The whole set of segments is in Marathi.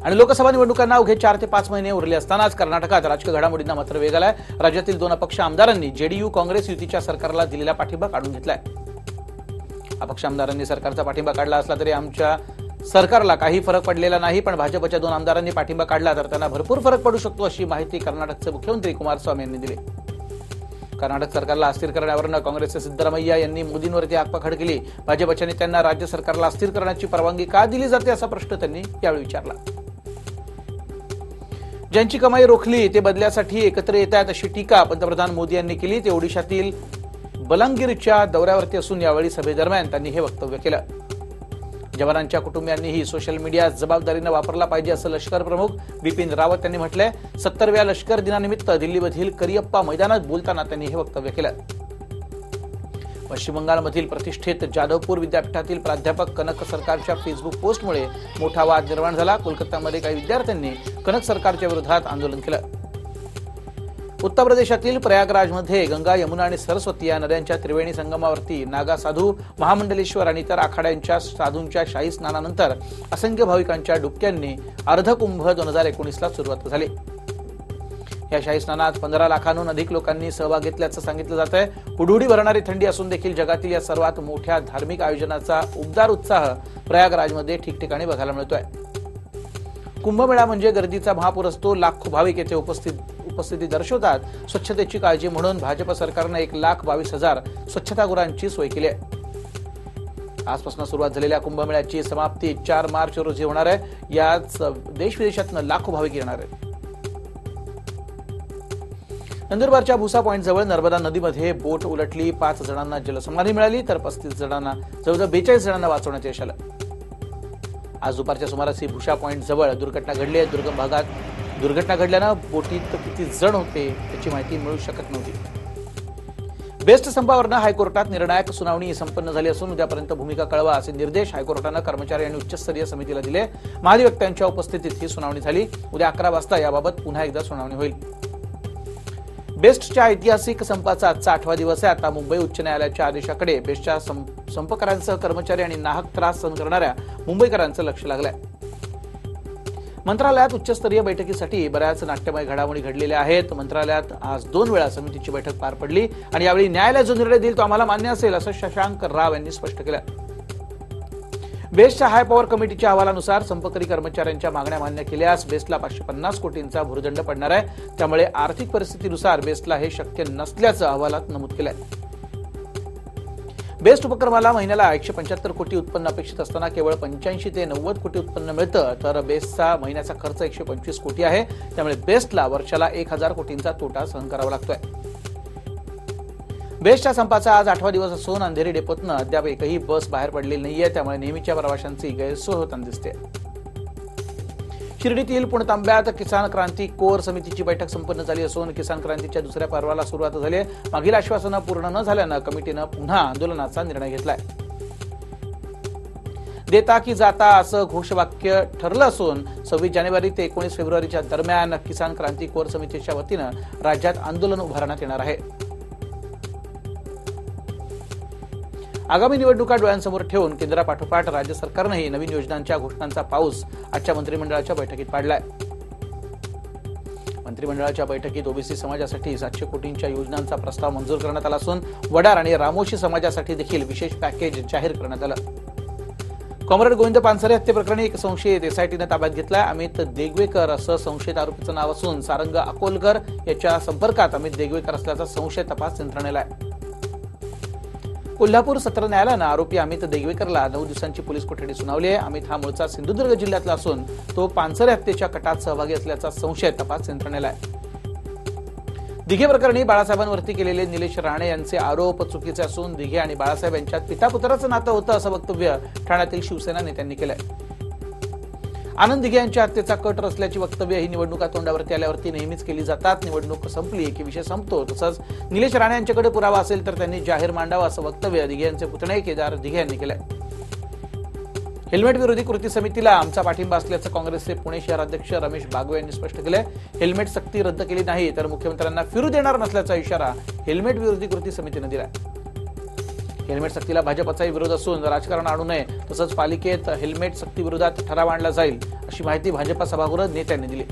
आणि लोकसभा निवडणुकांना अवघे 4 ते 5 महिने उरले असतानाच कर्नाटकात राजकीय घडामोडींना मात्र वेग आलाय। राज्यातील 2 अपक्ष आमदारांनी जेडीयू काँग्रेस युतीच्या सरकारला दिलेला पाठिंबा काढून घेतलाय। अपक्ष आमदारांनी सरकारचा पाठिंबा काढला असला तरी आमच्या सरकारला काही फरक पडलेला नाही, पण भाजपच्या 2 आमदारांनी पाठिंबा काढला तर त्यांना भरपूर फरक पडू शकतो, अशी माहिती कर्नाटकचे मुख्यमंत्री कुमारस्वामी यांनी दिली। कर्नाटक सरकारला अस्थिर करण्यावरून काँग्रेसचे सिद्धरामय्या यांनी मोदींवरती आगपाखड केली। भाजपच्या नेत्यांना राज्य सरकारला अस्थिर करण्याची परवानगी का दिली जाते असा प्रश्न त्यांनी यावेळी विचारला। ज्यांची कमाई रोखली ते बदल्यासाठी एकत्र येत आहेत अशी टीका पंतप्रधान मोदी यांनी केली। ते ओडिशातील बलांगीरच्या दौऱ्यावरती असून यावेळी सभेदरम्यान त्यांनी हे वक्तव्य केलं। जवानांच्या कुटुंबियांनीही सोशल मीडिया जबाबदारीने वापरला पाहिजे असं लष्कर प्रमुख बिपिन रावत यांनी म्हटलंय। 70व्या लष्कर दिनानिमित्त दिल्लीमधील करियप्पा मैदानात बोलताना त्यांनी हे वक्तव्य केलं। पश्चिम बंगालमधील प्रतिष्ठित जाधवपूर विद्यापीठातील प्राध्यापक कनक सरकारच्या फेसबुक पोस्टमुळे मोठा वाद निर्माण झाला। कोलकातामध्ये काही विद्यार्थ्यांनी कनक सरकारच्या विरोधात आंदोलन केलं। उत्तर प्रदेशातील प्रयागराजमध्ये गंगा, यमुना आणि सरस्वती या नद्यांच्या त्रिवेणी संगमावरती नागा साधू, महामंडलेश्वर आणि इतर आखाड्यांच्या साधूंच्या शाही स्नानानंतर असंख्य भाविकांच्या डुबक्यांनी अर्धकुंभ 2019ला सुरुवात झाली। या शाही स्नानात 15 लाखांहून अधिक लोकांनी सहभाग घेतल्याचं सांगितलं जात आहे। हुडहुडी भरणारी थंडी असून देखील जगातील या सर्वात मोठ्या धार्मिक आयोजनाचा उबदार उत्साह प्रयागराजमध्ये ठिकठिकाणी बघायला मिळतोय। कुंभमेळा म्हणजे गर्दीचा महापूर असतो। लाखो भाविक येथे उपस्थिती दर्शवतात। स्वच्छतेची काळजी म्हणून भाजप सरकारने 1,22,000 स्वच्छतागृहांची सोय केली आहे। आजपासून सुरुवात झालेल्या कुंभमेळ्याची समाप्ती 4 मार्च रोजी होणार आहे। याच देश-विदेशातून लाखो भाविक येणार आहेत। नंदुरबारच्या भुसा पॉइंट जवळ नर्मदा नदीमध्ये बोट उलटली। 5 जणांना जलसमाधी मिळाली तर 35 जणांना जवळजवळ 42 जणांना वाचवण्यात यश आलं। आज दुपारच्या सुमारास ही भुसा पॉइंट जवळ दुर्घटना घडली आहे। दुर्गम भागात दुर्घटना घडल्यानं बोटीत किती जण होते त्याची माहिती मिळू शकत नव्हती। बेस्ट संपावरनं हायकोर्टात निर्णायक सुनावणी संपन्न झाली असून उद्यापर्यंत भूमिका कळवा असे निर्देश हायकोर्टानं कर्मचारी आणि उच्चस्तरीय समितीला दिले। महाधिवक्त्यांच्या उपस्थितीत ही सुनावणी झाली। उद्या 11 वाजता याबाबत पुन्हा एकदा सुनावणी होईल। बेस्टच्या ऐतिहासिक संपाचा आजचा 8वा दिवस आहे। आता मुंबई उच्च न्यायालयाच्या आदेशाकडे बेस्टच्या संपकरांसह कर्मचारी आणि नाहक त्रास सहन करणाऱ्या मुंबईकरांचं लक्ष लागलंय। मंत्रालयात उच्चस्तरीय बैठकीसाठी बऱ्याच नाट्यमय घडामोडी घडलेल्या आहेत। मंत्रालयात आज 2 वेळा समितीची बैठक पार पडली आणि यावेळी न्यायालय जो निर्णय देईल तो आम्हाला मान्य असेल असं शशांक राव यांनी स्पष्ट केलं। बेस्टच्या हाय पॉवर कमिटीच्या अहवालानुसार संपकरी कर्मचाऱ्यांच्या मागण्या मान्य केल्यास बेस्टला 550 कोटींचा भूर्दंड पडणार आहे। त्यामुळे आर्थिक परिस्थितीनुसार बेस्टला हे शक्य नसल्याचं अहवालात नमूद केलंय। बेस्ट उपक्रमाला महिन्याला 175 कोटी उत्पन्न अपेक्षित असताना केवळ 85 ते 90 कोटी उत्पन्न मिळतं, तर बेस्टचा महिन्याचा खर्च 125 कोटी आहे। त्यामुळे बेस्टला वर्षाला 1000 कोटींचा तोटा सहन करावा लागतोय। बेस्टच्या संपाचा आज 8वा दिवस असून अंधेरी डेपोतनं अद्याप एकही बस बाहेर पडलेली नाहीये। त्यामुळे नेहमीच्या प्रवाशांची गैरसोय होताना दिसते। शिर्डीतील पुणतांब्यात किसान क्रांती कोर समितीची बैठक संपन्न झाली असून किसान क्रांतीच्या 2ऱ्या पर्वाला सुरुवात झाली आहे। मागील आश्वासनं पूर्ण न झाल्यानं कमिटीनं पुन्हा आंदोलनाचा निर्णय घेतलाय। देता की जाता असं घोषवाक्य ठरलं असून 26 जानेवारी ते 19 फेब्रुवारीच्या दरम्यान किसान क्रांती कोर समितीच्या वतीनं राज्यात आंदोलन उभारण्यात येणार आहे। आगामी निवडणुका डोळ्यांसमोर ठेवून केंद्रापाठोपाठ राज्य सरकारनंही नवीन योजनांच्या घोषणांचा पाऊस आजच्या मंत्रिमंडळाच्या बैठकीत पाडलाय। मंत्रिमंडळाच्या बैठकीत ओबीसी समाजासाठी 700 कोटींच्या योजनांचा प्रस्ताव मंजूर करण्यात आला असून वडार आणि रामोशी समाजासाठी देखील विशेष पॅकेज जाहीर करण्यात आलं। कॉम्रेड गोविंद पानसरे हत्येप्रकरणी एक संशयित एसआयटीनं ताब्यात घेतलाय। अमित देगवेकर असं संशयित आरोपीचं नाव असून सारंग अकोलकर याच्या संपर्कात अमित देगवेकर असल्याचा संशय तपास यंत्रणेला आहे। कोल्हापूर सत्र न्यायालयानं आरोपी अमित देगवेकरला 9 दिवसांची पोलीस कोठडी सुनावली आहे। अमित हा मूळचा सिंधुदुर्ग जिल्ह्यातला असून तो पानसरे हत्येच्या कटात सहभागी असल्याचा संशय तपास यंत्रणेला आहे। दिघे प्रकरणी बाळासाहेबांवरती केलेले निलेश राणे यांचे आरोप चुकीचे असून दिघे आणि बाळासाहेब यांच्यात पिता-पुत्राचं नातं होतं असं वक्तव्य ठाण्यातील शिवसेना नेत्यांनी केलंय। आनंद दिघे यांच्या हत्येचा कट रचल्याची वक्तव्य ही निवडणुका तोंडावरती आल्यावरती नेहमीच केली जातात। निवडणूक संपली की विषय संपतो। तसंच निलेश राणे यांच्याकडे पुरावा असेल तर त्यांनी जाहीर मांडावा असं वक्तव्य दिघे यांचे पुतणे केदार दिघे यांनी केलंय। हेल्मेट विरोधी कृती समितीला आमचा पाठिंबा असल्याचं काँग्रेसचे पुणे शहर अध्यक्ष रमेश बागवे यांनी स्पष्ट केलंय। हेल्मेट सक्ती रद्द केली नाही तर मुख्यमंत्र्यांना फिरू देणार नसल्याचा इशारा हेल्मेट विरोधी कृती समितीनं दिलाय। हेल्मेट सक्तीला भाजपचाही विरोध असून राजकारण आणू नये तसंच पालिकेत हेल्मेट सक्ती विरोधात ठराव आणला जाईल अशी माहिती भाजपा सभागृह नेत्यांनी दिली।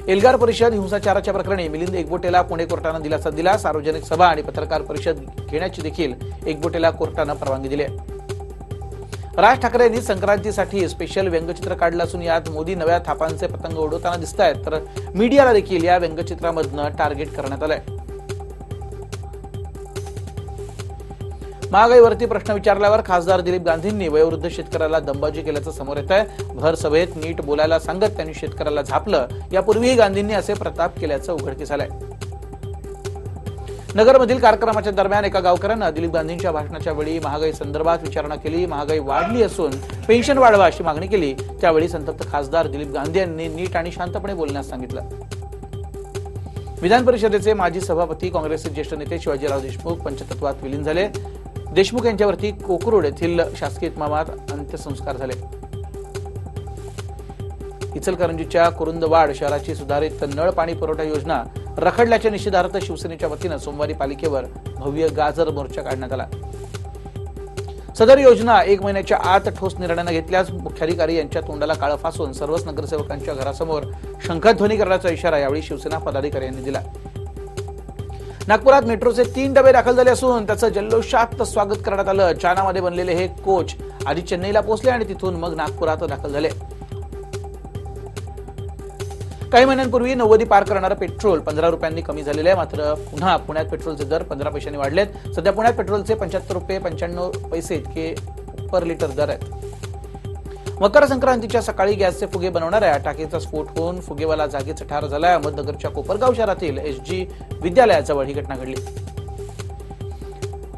एल्गार परिषद हिंसाचाराच्या प्रकरणी मिलिंद एकबोटेला पुणे कोर्टाने दिलासा दिला। सार्वजनिक सभा आणि पत्रकार परिषद घेण्याची देखील एकबोटेला कोर्टाने परवानगी दिली आहे। राज ठाकरे यांनी संक्रांतीसाठी स्पेशल व्यंगचित्र काढलं असून यात मोदी नव्या थापांचे पतंग उडवताना दिसत आहेत, तर मीडियाला देखील या व्यंगचित्रामधनं टार्गेट करण्यात आलंय। महागाईवरती प्रश्न विचारल्यावर खासदार दिलीप गांधींनी वयोवृद्ध शेतकऱ्याला दमबाजी केल्याचं समोर येत आहे। भर सभेत नीट बोलायला सांगत त्यांनी शेतकऱ्याला झापलं। यापूर्वीही गांधींनी असे प्रताप केल्याचं उघडकीस आलंय। नगरमधील कार्यक्रमाच्या दरम्यान एका गावकऱ्यानं दिलीप गांधींच्या भाषणाच्या वेळी महागाई संदर्भात विचारणा केली। महागाई वाढली असून पेन्शन वाढवा अशी मागणी केली। त्यावेळी संतप्त खासदार दिलीप गांधी यांनी नीट आणि शांतपणे बोलण्यास सांगितलं। विधान परिषदेचे माजी सभापती काँग्रेसचे ज्येष्ठ नेते शिवाजीराव देशमुख पंचतत्वात विलीन झाले। देशमुख यांच्यावरती कोकरूड येथील शासकीय इतमामात अंत्यसंस्कार झाले। इचलकरंजीच्या कुरुंदवाड शहराची सुधारित नळ पाणी पुरवठा योजना रखडल्याच्या निषेधार्थ शिवसेनेच्या वतीनं सोमवारी पालिकेवर भव्य गाजर मोर्चा काढण्यात आला। सदर योजना 1 महिन्याच्या आत ठोस निर्णय घेतल्यास मुख्याधिकारी यांच्या तोंडाला काळं फासून सर्वच नगरसेवकांच्या घरासमोर शंखध्वनी करण्याचा इशारा यावेळी शिवसेना पदाधिकाऱ्यांनी दिला। नागपुरात मेट्रोचे 3 डबे दाखल झाले असून त्याचं जल्लोषात स्वागत करण्यात आलं। चायनामध्ये बनलेले हे कोच आधी चेन्नईला पोहोचले आणि तिथून मग नागपुरात दाखल झाले। काही महिन्यांपूर्वी 90 पार करणारं पेट्रोल 15 रुपयांनी कमी झालेलं आहे, मात्र पुन्हा पुण्यात पेट्रोलचे दर 15 पैशांनी वाढलेत। सध्या पुण्यात पेट्रोलचे 75 रुपये 95 पैसे इतके पर लिटर दर आहेत। मकर संक्रांतीच्या सकाळी गॅसचे फुगे बनवणाऱ्या टाकीचा स्फोट होऊन फुगेवाला जागीच ठार झाला। अहमदनगरच्या कोपरगाव शहरातील एसजी विद्यालयाजवळ ही घटना घडली।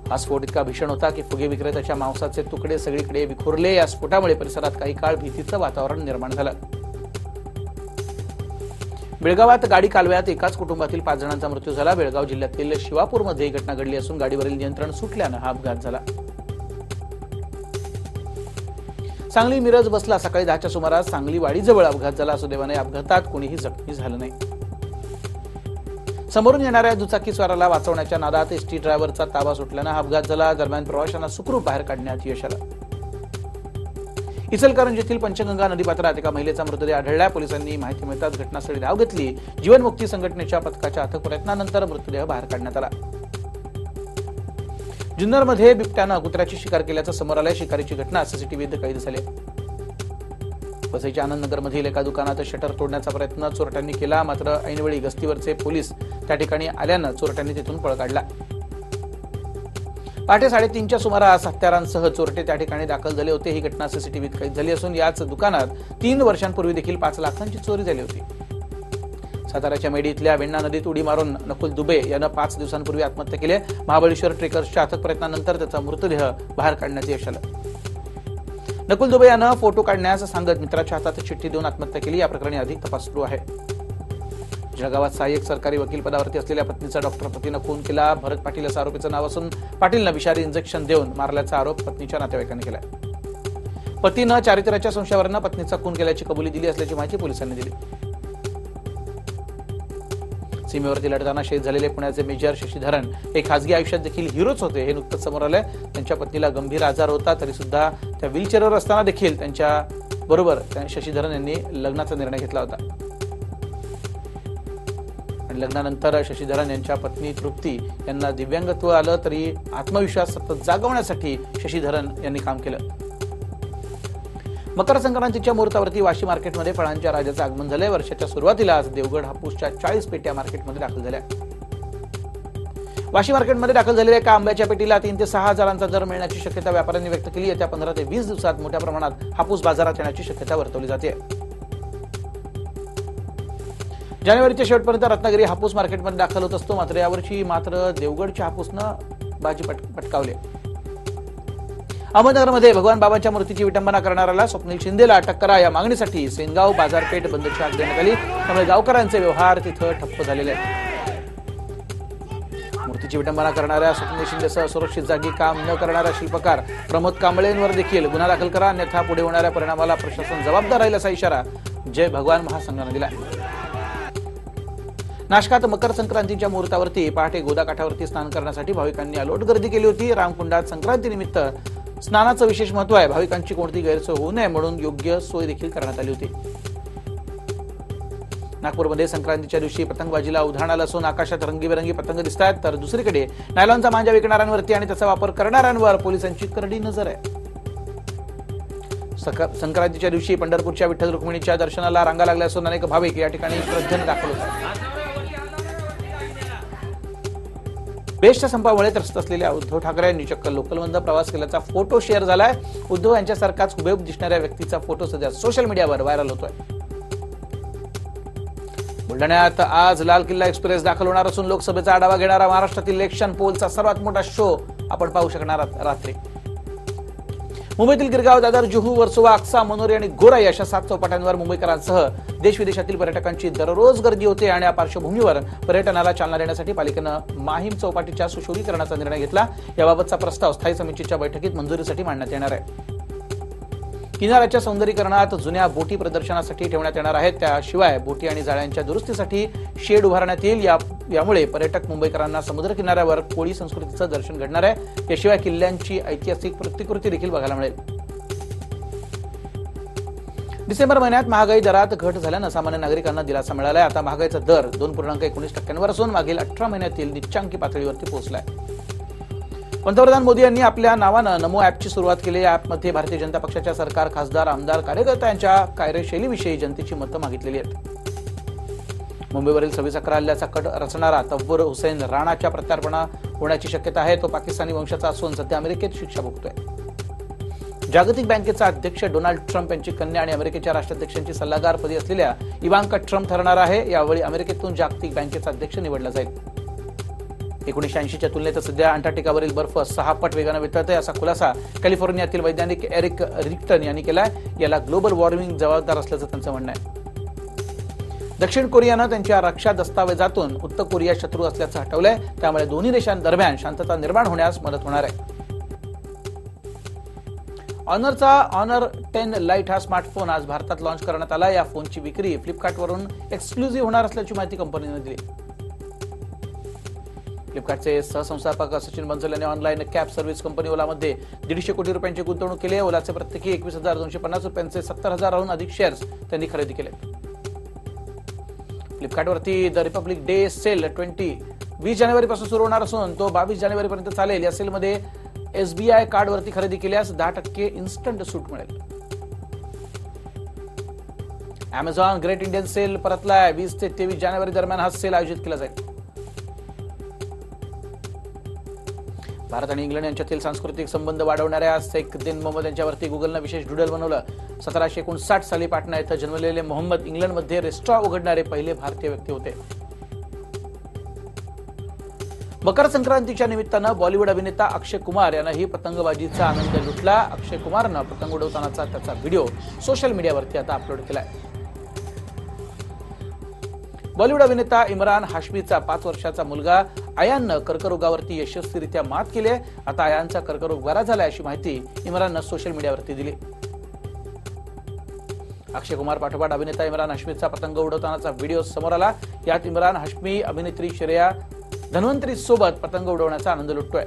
हा स्फोट इतका भीषण होता की फुगे विक्रेत्याच्या मांसाचे तुकडे सगळीकडे विखुरले। या स्फोटामुळे परिसरात काही काळ भीतीचं वातावरण निर्माण झालं। बेळगावात गाडी कालव्यात एकाच कुटुंबातील 5 जणांचा मृत्यू झाला। बेळगाव जिल्ह्यातील शिवापूरमध्ये ही घटना घडली असून गाडीवरील नियंत्रण सुटल्यानं हा अपघात झाला। सांगली मिरज बसला सकाळी 10च्या सुमारास सांगली वाडीजवळ अपघात झाला। सुदैवाने अपघातात कोणीही जखमी झालं नाही। समोरून येणाऱ्या दुचाकीस्वाराला वाचवण्याच्या नादात एसटी ड्रायव्हरचा ताबा सुटल्यानं हा अपघात झाला। दरम्यान प्रवाशांना सुखरूप बाहेर काढण्यात यश आलं। इचलकरंजीतील पंचगंगा नदीपात्रात एका महिलेचा मृतदेह आढळला। पोलिसांनी माहिती मिळताच घटनास्थळी धाव घेतली। जीवनमुक्ती संघटनेच्या पथकाच्या अथक प्रयत्नानंतर मृतदेह बाहेर काढण्यात आला। जुन्नरमध्ये बिबट्यानं कुत्र्याची शिकार केल्याचं समोर आलंय। शिकारीची घटना सीसीटीव्हीत कैद झाली। वसईच्या आनंदनगरमधील एका दुकानात शटर तोडण्याचा प्रयत्न चोरट्यांनी केला, मात्र ऐनवेळी गस्तीवरचे पोलीस त्या ठिकाणी आल्यानं चोरट्यांनी तिथून पळ काढला। पहाटे 3:30च्या सुमारास हत्यारांसह चोरटे त्या ठिकाणी दाखल झाले होते। ही घटना सीसीटीव्हीत कैद झाली असून याच दुकानात 3 वर्षांपूर्वी देखील 5 लाखांची चोरी झाली होती। साताऱ्याच्या मेडी इथल्या वेण्णा नदीत उडी मारून नकुल दुबे यानं 5 दिवसांपूर्वी आत्महत्या केली। महाबळेश्वर ट्रेकर्सच्या अथक प्रयत्नानंतर त्याचा मृतदेह बाहेर काढण्यात यश आलं। नकुल दुबे यानं फोटो काढण्यास सांगत मित्राच्या हातात चिठ्ठी देऊन आत्महत्या केली। या प्रकरणी अधिक तपास सुरू आहे। जळगावात सहाय्यक सरकारी वकील पदावरती असलेल्या पत्नीचा डॉक्टर पतीनं खून केला। भरत पाटील असं आरोपीचं नाव असून पाटीलनं विषारी इंजेक्शन देऊन मारल्याचा आरोप पत्नीच्या नातेवाईकांनी केलाय। पतीनं चारित्र्याच्या संशयावरून पत्नीचा खून केल्याची कबुली दिली असल्याची माहिती पोलिसांनी दिली। सीमेवरती लढताना शहीद झालेले पुण्याचे मेजर शशीधरन हे खासगी आयुष्यात देखील हिरोच होते। हे नुकतंच समोर आलंय। त्यांच्या पत्नीला गंभीर आजार होता, तरी सुद्धा त्या व्हीलचेअरवर असताना देखील त्यांच्या बरोबर शशीधरन यांनी लग्नाचा निर्णय घेतला होता। लग्नानंतर शशीधरन यांच्या पत्नी तृप्ती यांना दिव्यांगत्व आलं, तरी आत्मविश्वास सतत जागवण्यासाठी शशीधरन यांनी काम केलं। मकर संक्रांतीच्या मुहूर्तावरती वाशी मार्केटमध्ये फळांच्या राजाचं आगमन झालंय। वर्षाच्या सुरुवातीलाच देवगड हापूसच्या 40 पेट्या मार्केटमध्ये दाखल झाल्या। वाशी मार्केटमध्ये दाखल झालेल्या एका आंब्याच्या पेटीला 3 ते 6 हजारांचा दर मिळण्याची शक्यता व्यापाऱ्यांनी व्यक्त केली। येत्या 15 ते 20 दिवसात मोठ्या प्रमाणात हापूस बाजारात येण्याची शक्यता वर्तवली जाते। जानेवारीच्या शेवटपर्यंत रत्नागिरी हापूस मार्केटमध्ये दाखल होत असतो, मात्र यावर्षी देवगडच्या हापूसनं बाजी पटकावली। अहमदनगरमध्ये भगवान बाबांच्या मूर्तीची विटंबना करणाऱ्याला स्वप्नील शिंदेला अटक करा या मागणीसाठी सेनगाव बाजारपेठ बंदची हाक देण्यात आली। त्यामुळे गावकऱ्यांचे व्यवहार तिथं ठप्प झालेले आहेत। मूर्तीची विटंबना करणाऱ्या स्वप्नील शिंदेसह सुरक्षित जागी काम न करणाऱ्या शिल्पकार प्रमोद कांबळेंवर देखील गुन्हा दाखल करा, अन्यथा पुढे होणाऱ्या परिणामाला प्रशासन जबाबदार राहील असा इशारा जय भगवान महासंघाने दिला। नाशकात मकर संक्रांतीच्या मुहूर्तावरती पहाटे गोदाकाठावरती स्नान करण्यासाठी भाविकांनी अलोट गर्दी केली होती। रामकुंडात संक्रांतीनिमित्त स्नानाचं विशेष महत्व आहे. भाविकांची कोणती गैरसोय होऊ नये म्हणून योग्य सोय देखील करण्यात आली होती. नागपूरमध्ये संक्रांतीच्या दिवशी पतंगबाजीला उधाण आलं असून आकाशात रंगीबेरंगी पतंग दिसत आहेत, तर दुसरीकडे नायलॉनचा मांजा विकणाऱ्यांवरती आणि त्याचा वापर करणाऱ्यांवर पोलिसांची करडी नजर आहे. संक्रांतीच्या दिवशी पंढरपूरच्या विठ्ठल रुक्मिणीच्या दर्शनाला रांगा लागल्या असून अनेक भाविक या ठिकाणी श्रद्धेने दाखल होतात. बेस्टच्या संपामुळे त्रस्त असलेल्या उद्धव ठाकरे यांनी चक्क लोकलमधून प्रवास केल्याचा फोटो शेअर झालाय. उद्धव यांच्यासारखाच हुबेहूब दिसणाऱ्या व्यक्तीचा फोटो सध्या सोशल मीडियावर व्हायरल होतोय. बुलढाण्यात आज लाल किल्ला एक्सप्रेस दाखल होणार असून लोकसभेचा आढावा घेणारा महाराष्ट्रातील इलेक्शन पोलचा सर्वात मोठा शो आपण पाहू शकणार आहात रात्री. मुंबईतील गिरगाव, दादर, जुहू, वर्सोवा, अक्सा, मनोरी आणि गोराई अशा 7 चौपाट्यांवर मुंबईकरांसह देश-विदेशातील पर्यटकांची दररोज गर्दी होते आणि या पार्श्वभूमीवर पर्यटनाला चालना देण्यासाठी पालिकेनं माहीम चौपाटीच्या सुशोभीकरणाचा निर्णय घेतला. याबाबतचा प्रस्ताव स्थायी समितीच्या बैठकीत मंजुरीसाठी मांडण्यात येणार आहे. किनाऱ्याच्या सौंदर्यीकरणात जुन्या बोटी प्रदर्शनासाठी ठेवण्यात येणार आहेत. त्याशिवाय बोटी आणि जाळ्यांच्या दुरुस्तीसाठी शेड उभारण्यात येईल. यामुळे पर्यटक मुंबईकरांना समुद्र किनाऱ्यावर कोळी संस्कृतीचं दर्शन घडणार आहे. याशिवाय किल्ल्यांची ऐतिहासिक प्रतिकृती देखील बघायला मिळेल. डिसेंबर महिन्यात महागाई दरात घट झाल्यानं सामान्य नागरिकांना दिलासा मिळाला आहे. आता महागाईचा दर 2.19% असून मागील 18 महिन्यातील निच्चांकी पातळीवरती पोहोचलाय. पंतप्रधान मोदी यांनी आपल्या नावानं नमो ॲपची सुरुवात केली. या ॲपमध्ये भारतीय जनता पक्षाच्या सरकार, खासदार, आमदार, कार्यकर्ता यांच्या कार्यशैलीविषयी जनतेची मतं मागितलेली आहेत. मुंबईवरील 26/11 हल्ल्याचा कट रचणारा तव्वूर हुसैन राणाच्या प्रत्यार्पणा होण्याची शक्यता आहे. तो पाकिस्तानी वंशाचा असून सध्या अमेरिकेत शिक्षा भोगतोय. जागतिक बँकेचा अध्यक्ष डोनाल्ड ट्रम्प यांची कन्या आणि अमेरिकेच्या राष्ट्राध्यक्षांची सल्लागारपदी असलेल्या इवांका ट्रम्प ठरणार आहे. यावेळी अमेरिकेतून जागतिक बँकेचा अध्यक्ष निवडला जाईल. 1980च्या तुलनेत सध्या अंटार्क्टिकावरील बर्फ 6 पट वेगानं वितळतोय असा खुलासा कॅलिफोर्नियातील वैज्ञानिक एरिक रिक्टन यांनी केलाय. याला ग्लोबल वॉर्मिंग जबाबदार असल्याचं त्यांचं म्हणणं आहे. दक्षिण कोरियानं त्यांच्या रक्षा दस्तावेजातून उत्तर कोरिया शत्रू असल्याचं हटवलंय. त्यामुळे दोन्ही देशांदरम्यान शांतता निर्माण होण्यास मदत होणार आहे. ऑनरचा Honor 10 लाईट हा स्मार्टफोन आज भारतात लॉन्च करण्यात आला. या फोनची विक्री फ्लिपकार्टवरून एक्सक्लुझिव्ह होणार असल्याची माहिती कंपनीने दिली. फ्लिपकार्टचे सहसंस्थापक सचिन बन्सल यांनी ऑनलाईन कॅब सर्व्हिस कंपनी ओलामध्ये 150 कोटी रुपयांची गुंतवणूक केली आहे. ओलाचे प्रत्येकी 21,250 रुपयांचे 70,000हून अधिक शेअर्स त्यांनी खरेदी केले. फ्लिपकार्टवरती द रिपब्लिक डे सेल 20 जानेवारीपासून सुरू होणार असून तो 22 जानेवारीपर्यंत चालेल. या सेलमध्ये SBI कार्डवरती खरेदी केल्यास 10% इन्स्टंट सूट मिळेल. अमेझॉन ग्रेट इंडियन सेल परतलाय. 20 ते 23 जानेवारी दरम्यान हा सेल आयोजित केला जाईल. भारत आणि इंग्लंड यांच्यातील सांस्कृतिक संबंध वाढवणाऱ्या सैफुद्दीन मोहम्मद यांच्यावरती गुगलनं विशेष डुडल बनवलं. 1759 साली पाटणा येथे जन्मलेले मोहम्मद इंग्लंडमध्ये रेस्टॉरंट उघडणारे पहिले भारतीय व्यक्ती होते. मकर संक्रांतीच्या निमित्तानं बॉलिवूड अभिनेता अक्षय कुमार यानंही पतंगबाजीचा आनंद लुटला. अक्षय कुमारनं पतंग उडवतानाचा त्याचा व्हिडिओ सोशल मीडियावरती आता अपलोड केलाय. बॉलिवूड अभिनेता इम्रान हाशमीचा 5 वर्षाचा मुलगा अयाननं कर्करोगावरती यशस्वीरित्या मात केली आहे. आता अयानचा कर्करोग बरा झालाय अशी माहिती इम्राननं सोशल मीडियावरती दिली. अक्षय कुमार पाठोपाठ अभिनेता इम्रान हाशमीचा पतंग उडवतानाचा व्हिडिओ समोर आला. यात इम्रान हाशमी अभिनेत्री श्रेया धन्वंतरी सोबत पतंग उडवण्याचा आनंद लुटतोय.